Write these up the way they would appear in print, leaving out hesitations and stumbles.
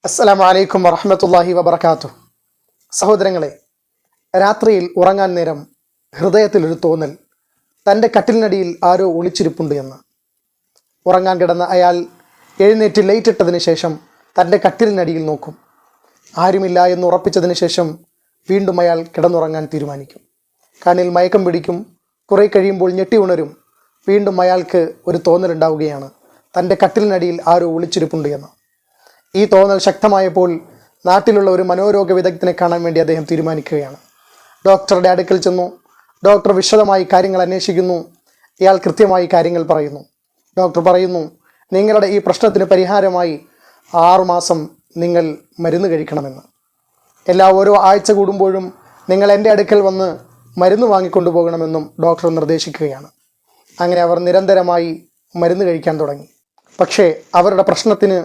അസ്സലാമു അലൈക്കും വറഹ്മത്തുള്ളാഹി വബറകാതുഹു. സഹോദരങ്ങളെ, രാത്രിയിൽ ഉറങ്ങാൻ നേരം ഹൃദയത്തിലൊരു തോന്നൽ, തൻ്റെ കട്ടിലിനടിയിൽ ആരോ ഒളിച്ചിരിപ്പുണ്ട് എന്ന്. ഉറങ്ങാൻ കിടന്ന അയാൾ എഴുന്നേറ്റ് ലൈറ്റ് ഇട്ടതിന് ശേഷം തൻ്റെ കട്ടിലിനടിയിൽ നോക്കും. ആരുമില്ല എന്ന് ഉറപ്പിച്ചതിന് ശേഷം വീണ്ടും അയാൾ കിടന്നുറങ്ങാൻ തീരുമാനിക്കും. കണ്ണിൽ മയക്കം പിടിക്കും. കുറെ കഴിയുമ്പോൾ ഞെട്ടി ഉണരും. വീണ്ടും അയാൾക്ക് ഒരു തോന്നലുണ്ടാവുകയാണ്, തൻ്റെ കട്ടിലിനടിയിൽ ആരോ ഒളിച്ചിരിപ്പുണ്ട് എന്ന്. ഈ തോന്നൽ ശക്തമായപ്പോൾ നാട്ടിലുള്ള ഒരു മനോരോഗ വിദഗ്ധനെ കാണാൻ വേണ്ടി അദ്ദേഹം തീരുമാനിക്കുകയാണ്. ഡോക്ടറുടെ അടുക്കൽ ചെന്നു. ഡോക്ടർ വിശദമായി കാര്യങ്ങൾ അന്വേഷിക്കുന്നു. ഇയാൾ കൃത്യമായി കാര്യങ്ങൾ പറയുന്നു. ഡോക്ടർ പറയുന്നു, നിങ്ങളുടെ ഈ പ്രശ്നത്തിന് പരിഹാരമായി 6 മാസം നിങ്ങൾ മരുന്ന് കഴിക്കണമെന്ന്. ഓരോ ആഴ്ച കൂടുമ്പോഴും നിങ്ങൾ എൻ്റെ അടുക്കൽ വന്ന് മരുന്ന് വാങ്ങിക്കൊണ്ടു പോകണമെന്നും ഡോക്ടർ നിർദ്ദേശിക്കുകയാണ്. അങ്ങനെ അവർ നിരന്തരമായി മരുന്ന് കഴിക്കാൻ തുടങ്ങി. പക്ഷേ അവരുടെ പ്രശ്നത്തിന്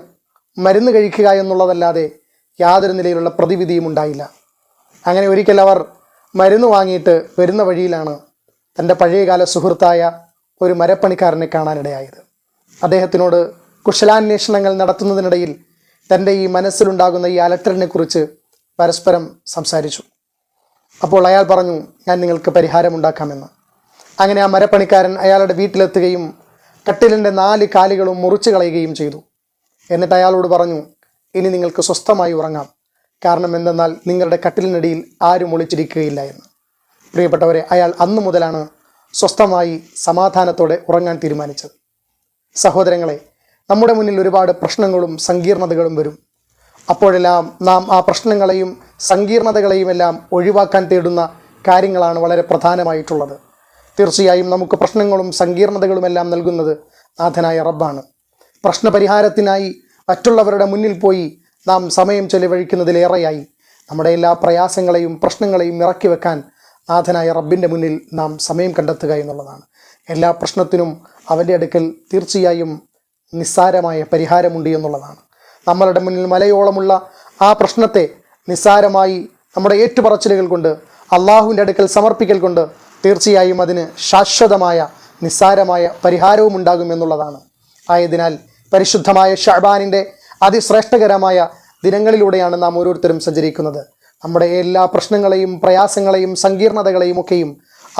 മരുന്ന് കഴിക്കുക എന്നുള്ളതല്ലാതെ യാതൊരു നിലയിലുള്ള പ്രതിവിധിയും ഉണ്ടായില്ല. അങ്ങനെ ഒരിക്കൽ അവർ മരുന്ന് വാങ്ങിയിട്ട് വരുന്ന വഴിയിലാണ് തൻ്റെ പഴയകാല സുഹൃത്തായ ഒരു മരപ്പണിക്കാരനെ കാണാനിടയായത്. അദ്ദേഹത്തിനോട് കുശലാന്വേഷണങ്ങൾ നടത്തുന്നതിനിടയിൽ തൻ്റെ ഈ മനസ്സിലുണ്ടാകുന്ന ഈ അലട്ടലിനെ കുറിച്ച് പരസ്പരം സംസാരിച്ചു. അപ്പോൾ അയാൾ പറഞ്ഞു, ഞാൻ നിങ്ങൾക്ക് പരിഹാരമുണ്ടാക്കാമെന്ന്. അങ്ങനെ ആ മരപ്പണിക്കാരൻ അയാളുടെ വീട്ടിലെത്തുകയും കട്ടിലിൻ്റെ 4 കാലുകളും മുറിച്ചു കളയുകയും ചെയ്തു. എന്നിട്ട് അയാളോട് പറഞ്ഞു, ഇനി നിങ്ങൾക്ക് സ്വസ്ഥമായി ഉറങ്ങാം. കാരണം എന്തെന്നാൽ നിങ്ങളുടെ കട്ടിലിനടിയിൽ ആരും ഒളിച്ചിരിക്കുകയില്ല എന്ന്. പ്രിയപ്പെട്ടവരെ, അയാൾ അന്നു മുതലാണ് സ്വസ്ഥമായി സമാധാനത്തോടെ ഉറങ്ങാൻ തീരുമാനിച്ചത്. സഹോദരങ്ങളെ, നമ്മുടെ മുന്നിൽ ഒരുപാട് പ്രശ്നങ്ങളും സങ്കീർണതകളും വരും. അപ്പോഴെല്ലാം നാം ആ പ്രശ്നങ്ങളെയും സങ്കീർണതകളെയും എല്ലാം ഒഴിവാക്കാൻ തേടുന്ന കാര്യങ്ങളാണ് വളരെ പ്രധാനമായിട്ടുള്ളത്. തീർച്ചയായും നമുക്ക് പ്രശ്നങ്ങളും സങ്കീർണതകളുമെല്ലാം നൽകുന്നത് നാഥനായ റബ്ബാണ്. പ്രശ്നപരിഹാരത്തിനായി മറ്റുള്ളവരുടെ മുന്നിൽ പോയി നാം സമയം ചെലവഴിക്കുന്നതിലേറെയായി നമ്മുടെ എല്ലാ പ്രയാസങ്ങളെയും പ്രശ്നങ്ങളെയും ഇറക്കി വെക്കാൻ നാഥനായ റബ്ബിൻ്റെ മുന്നിൽ നാം സമയം കണ്ടെത്തുക എന്നുള്ളതാണ്. എല്ലാ പ്രശ്നത്തിനും അവൻ്റെ അടുക്കൽ തീർച്ചയായും നിസ്സാരമായ പരിഹാരമുണ്ട് എന്നുള്ളതാണ്. നമ്മളുടെ മുന്നിൽ മലയോളമുള്ള ആ പ്രശ്നത്തെ നിസ്സാരമായി നമ്മുടെ ഏറ്റുപറച്ചിലുകൾ കൊണ്ട് അള്ളാഹുവിൻ്റെ അടുക്കൽ സമർപ്പിക്കൽ കൊണ്ട് തീർച്ചയായും അതിന് ശാശ്വതമായ നിസ്സാരമായ പരിഹാരവും ഉണ്ടാകുമെന്നുള്ളതാണ്. ആയതിനാൽ പരിശുദ്ധമായ ശഅബാനിൻ്റെ അതിശ്രേഷ്ഠകരമായ ദിനങ്ങളിലൂടെയാണ് നാം ഓരോരുത്തരും സഞ്ചരിക്കുന്നത്. നമ്മുടെ എല്ലാ പ്രശ്നങ്ങളെയും പ്രയാസങ്ങളെയും സങ്കീർണതകളെയും ഒക്കെയും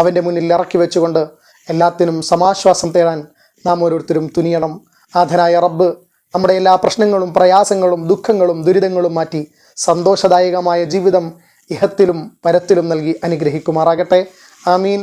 അവൻ്റെ മുന്നിൽ ഇറക്കി വെച്ചുകൊണ്ട് എല്ലാത്തിനും സമാശ്വാസം തേടാൻ നാം ഓരോരുത്തരും തുനിയണം. നാഥനായ റബ്ബ് നമ്മുടെ എല്ലാ പ്രശ്നങ്ങളും പ്രയാസങ്ങളും ദുഃഖങ്ങളും ദുരിതങ്ങളും മാറ്റി സന്തോഷദായകമായ ജീവിതം ഇഹത്തിലും പരത്തിലും നൽകി അനുഗ്രഹിക്കുമാറാകട്ടെ. ആമീൻ.